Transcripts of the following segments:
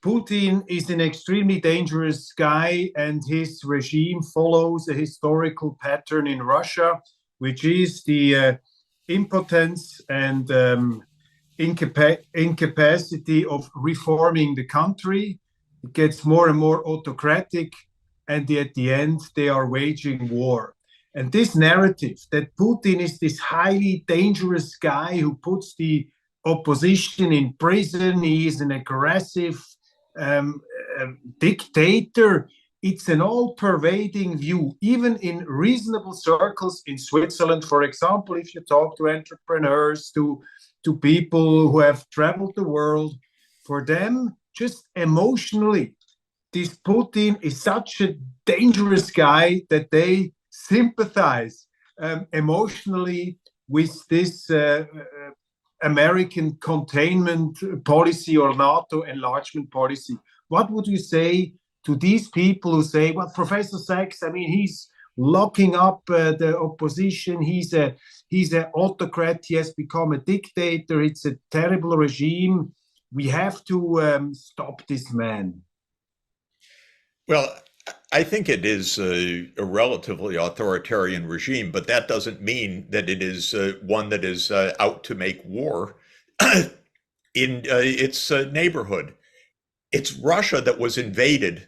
Putin is an extremely dangerous guy, and his regime follows a historical pattern in Russia, which is the impotence and incapacity of reforming the country. It gets more and more autocratic, and at the end, they are waging war. And this narrative that Putin is this highly dangerous guy who puts the opposition in prison, he is an aggressive dictator, it's an all-pervading view, even in reasonable circles in Switzerland. For example, if you talk to entrepreneurs, to people who have traveled the world, for them, just emotionally, this Putin is such a dangerous guy that they sympathize emotionally with this American containment policy or NATO enlargement policy. What would you say to these people who say, well, Professor Sachs, I mean, he's locking up the opposition, he's an autocrat, he has become a dictator, it's a terrible regime, we have to stop this man? Well, I think it is a relatively authoritarian regime, but that doesn't mean that it is one that is out to make war in its neighborhood. It's Russia that was invaded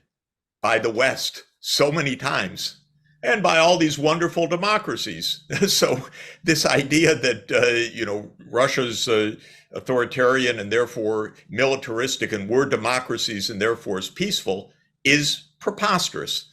by the West so many times and by all these wonderful democracies. So this idea that, Russia's authoritarian and therefore militaristic and we're democracies and therefore is peaceful is preposterous.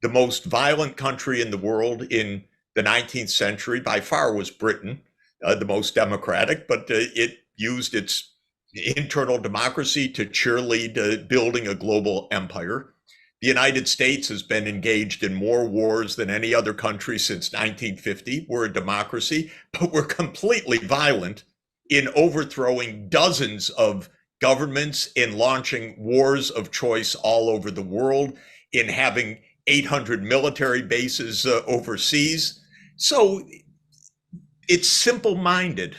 The most violent country in the world in the 19th century by far was Britain, the most democratic, but it used its internal democracy to cheerlead building a global empire. The United States has been engaged in more wars than any other country since 1950. We're a democracy, but we're completely violent in overthrowing dozens of governments, in launching wars of choice all over the world, in having 800 military bases overseas. So it's simple-minded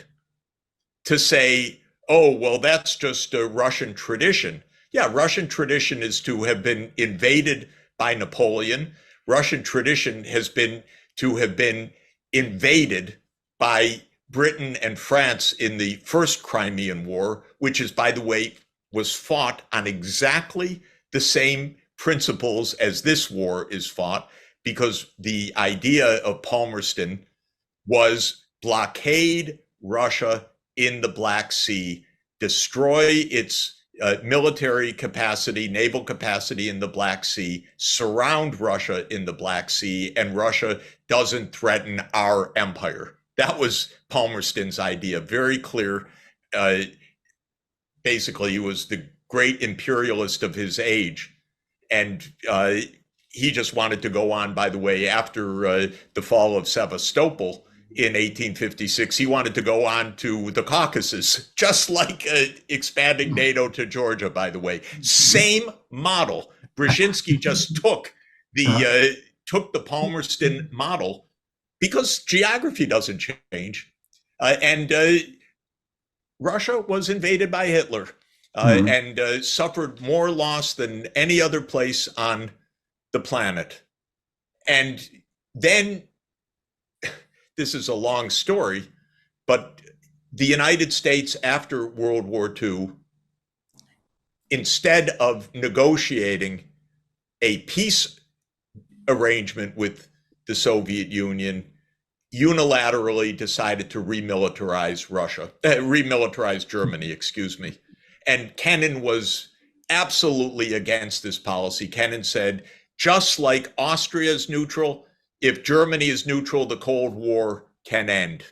to say, oh, well, that's just a Russian tradition. Yeah, Russian tradition is to have been invaded by Napoleon. Russian tradition has been to have been invaded by Britain and France in the First Crimean War, which is, by the way, was fought on exactly the same principles as this war is fought, because the idea of Palmerston was blockade Russia in the Black Sea, destroy its military capacity, naval capacity in the Black Sea, surround Russia in the Black Sea, and Russia doesn't threaten our empire. That was Palmerston's idea, very clear. Basically, he was the great imperialist of his age. And he just wanted to go on, by the way, after the fall of Sevastopol in 1856, he wanted to go on to the Caucasus, just like expanding NATO to Georgia, by the way. Same model. Brzezinski just took the Palmerston model because geography doesn't change. And Russia was invaded by Hitler and suffered more loss than any other place on the planet. And then, this is a long story, but the United States after World War II, instead of negotiating a peace arrangement with the Soviet Union, unilaterally decided to remilitarize Germany, excuse me. And Kennan was absolutely against this policy. Kennan said, just like Austria is neutral, if Germany is neutral, the Cold War can end.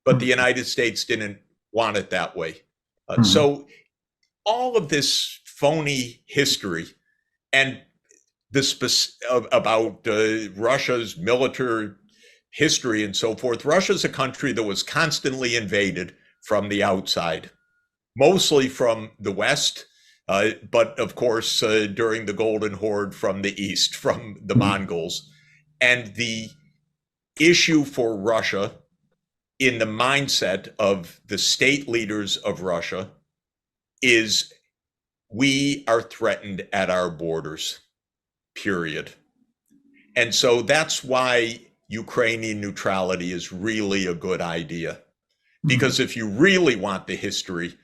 But the United States didn't want it that way. So all of this phony history and this about Russia's military history and so forth. Russia's a country that was constantly invaded from the outside, mostly from the West, but of course, during the Golden Horde from the East, from the Mongols. And the issue for Russia in the mindset of the state leaders of Russia is we are threatened at our borders, period. And so that's why Ukrainian neutrality is really a good idea. Because if you really want the history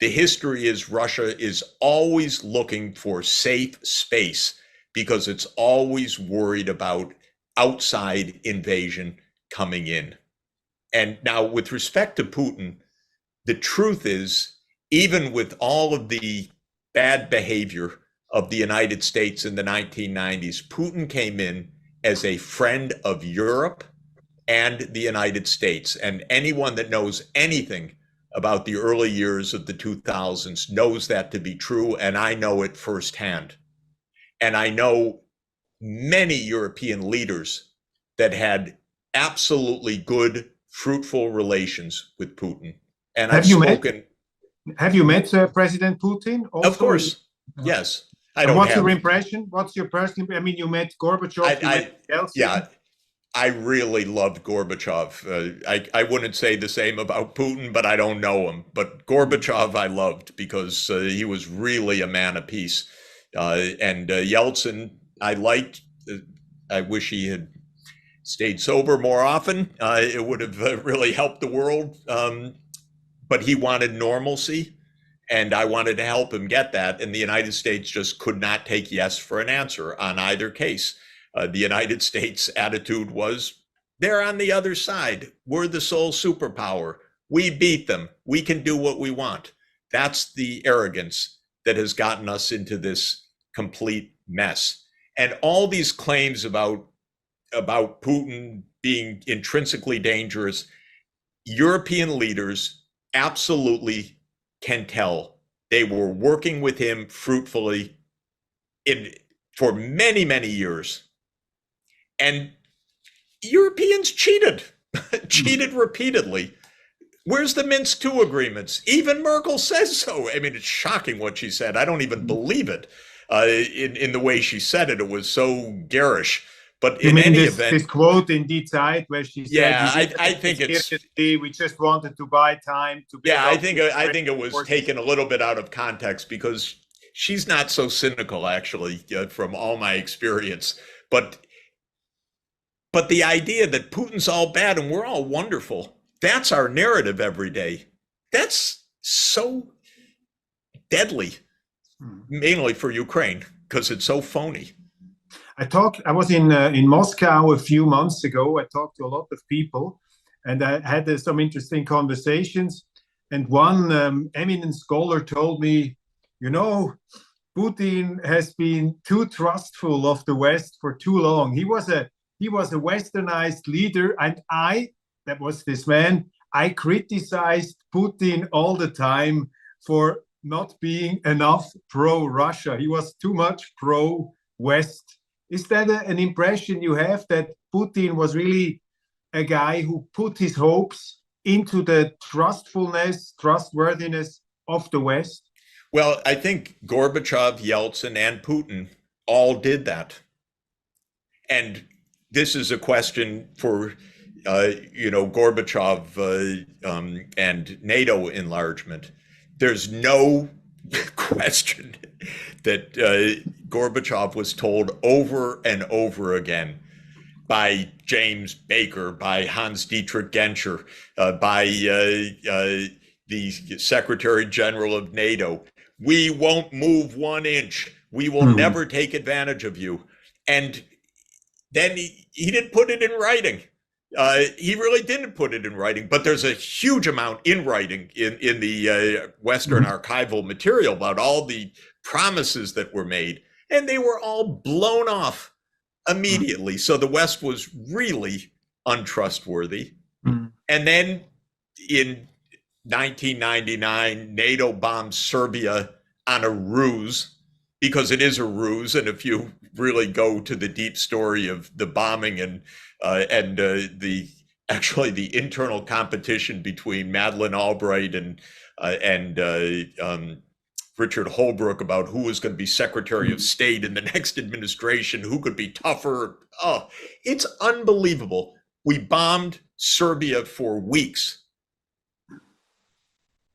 is Russia is always looking for safe space because it's always worried about outside invasion coming in. And now with respect to Putin, the truth is, even with all of the bad behavior of the United States in the 1990s, Putin came in as a friend of Europe and the United States. And anyone that knows anything about the early years of the 2000s knows that to be true, and I know it firsthand. And I know many European leaders that had absolutely good, fruitful relations with Putin. And Have you met President Putin? Also? Of course, yes. What's your impression? What's your personal? I mean, you met Gorbachev. Yeah, I really loved Gorbachev. I wouldn't say the same about Putin, but I don't know him. But Gorbachev I loved because he was really a man of peace. And Yeltsin I liked. I wish he had stayed sober more often. It would have really helped the world. But he wanted normalcy, and I wanted to help him get that. And the United States just could not take yes for an answer on either case. The United States attitude was, they're on the other side. We're the sole superpower. We beat them. We can do what we want. That's the arrogance that has gotten us into this complete mess. And all these claims about Putin being intrinsically dangerous, European leaders absolutely can tell they were working with him fruitfully for many, many years. And Europeans cheated repeatedly. Where's the Minsk II agreements? Even Merkel says so. I mean, it's shocking what she said. I don't even believe it in the way she said it. It was so garish. But in any event, this quote in Die Zeit where she said, "Yeah, I think it's we just wanted to buy time to." Yeah, I think it was taken a little bit out of context because she's not so cynical, actually, from all my experience. But the idea that Putin's all bad and we're all wonderful—that's our narrative every day. That's so deadly, mainly for Ukraine because it's so phony. I was in Moscow a few months ago. I talked to a lot of people, and I had some interesting conversations. And one eminent scholar told me, Putin has been too trustful of the West for too long. He was a westernized leader, and that was this man, I criticized Putin all the time for not being enough pro-Russia. He was too much pro-West. Is that an impression you have, that Putin was really a guy who put his hopes into the trustworthiness of the West? Well, I think Gorbachev, Yeltsin, and Putin all did that. And this is a question for, Gorbachev and NATO enlargement. There's no question that Gorbachev was told over and over again by James Baker, by Hans Dietrich Genscher, by the Secretary General of NATO, we won't move 1 inch. We will never take advantage of you. And then he didn't put it in writing. He really didn't put it in writing, but there's a huge amount in writing in the Western archival material about all the promises that were made, and they were all blown off immediately. So the West was really untrustworthy. And then in 1999, NATO bombed Serbia on a ruse, because it is a ruse. And if you really go to the deep story of the bombing and the internal competition between Madeleine Albright and Richard Holbrooke about who was going to be Secretary of State in the next administration, who could be tougher. Oh, it's unbelievable. We bombed Serbia for weeks.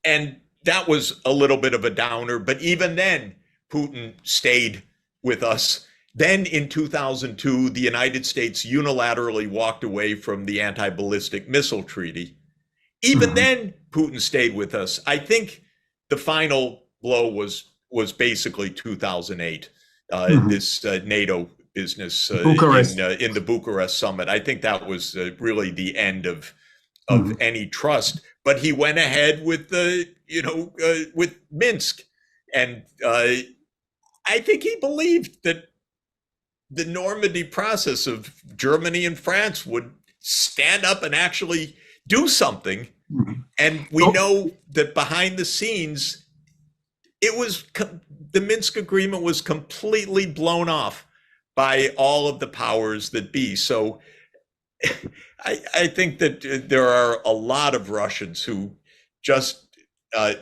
And that was a little bit of a downer. But even then, Putin stayed with us. Then in 2002, the United States unilaterally walked away from the anti-ballistic missile treaty. Even then, Putin stayed with us. I think the final blow was basically 2008, this NATO business in the Bucharest summit. I think that was really the end of any trust. But he went ahead with with Minsk, and I think he believed that the Normandy process of Germany and France would stand up and actually do something. And we know that behind the scenes, the Minsk agreement was completely blown off by all of the powers that be. So I think that there are a lot of Russians who just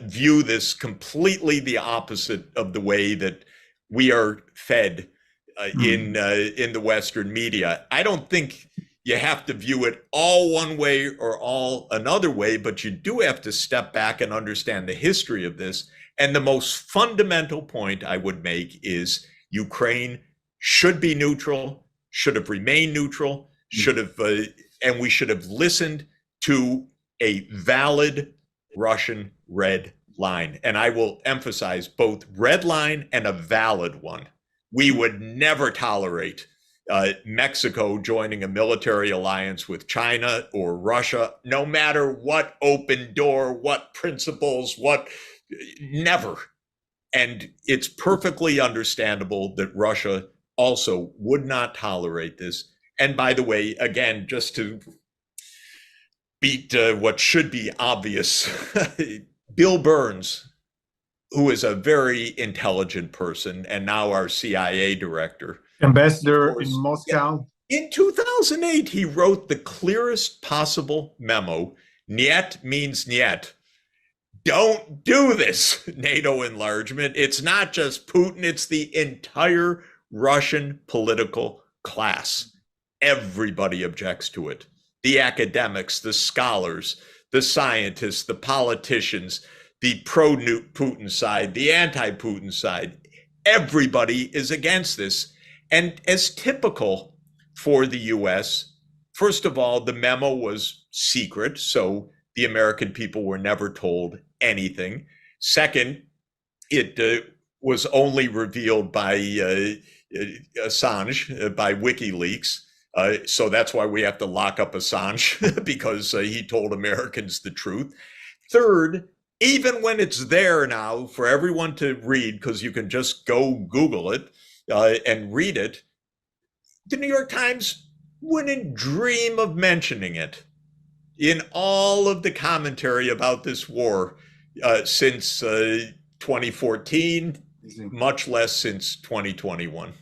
view this completely the opposite of the way that we are fed in the Western media. I don't think you have to view it all one way or all another way, but you do have to step back and understand the history of this. And the most fundamental point I would make is Ukraine should be neutral, should have remained neutral, and we should have listened to a valid Russian red line. And I will emphasize both red line and a valid one. We would never tolerate Mexico joining a military alliance with China or Russia, no matter what open door, what principles, never. And it's perfectly understandable that Russia also would not tolerate this. And by the way, again, just to beat what should be obvious, Bill Burns, who is a very intelligent person and now our CIA director, ambassador in Moscow. In 2008, he wrote the clearest possible memo. Niet means niet. Don't do this NATO enlargement. It's not just Putin, it's the entire Russian political class. Everybody objects to it. The academics, the scholars, the scientists, the politicians, the pro-Putin side, the anti-Putin side. Everybody is against this. And as typical for the US, first of all, the memo was secret, so the American people were never told anything. Second, it was only revealed by Assange, by WikiLeaks. So that's why we have to lock up Assange, because he told Americans the truth. Third, even when it's there now for everyone to read, because you can just go Google it and read it, the New York Times wouldn't dream of mentioning it in all of the commentary about this war since 2014, much less since 2021.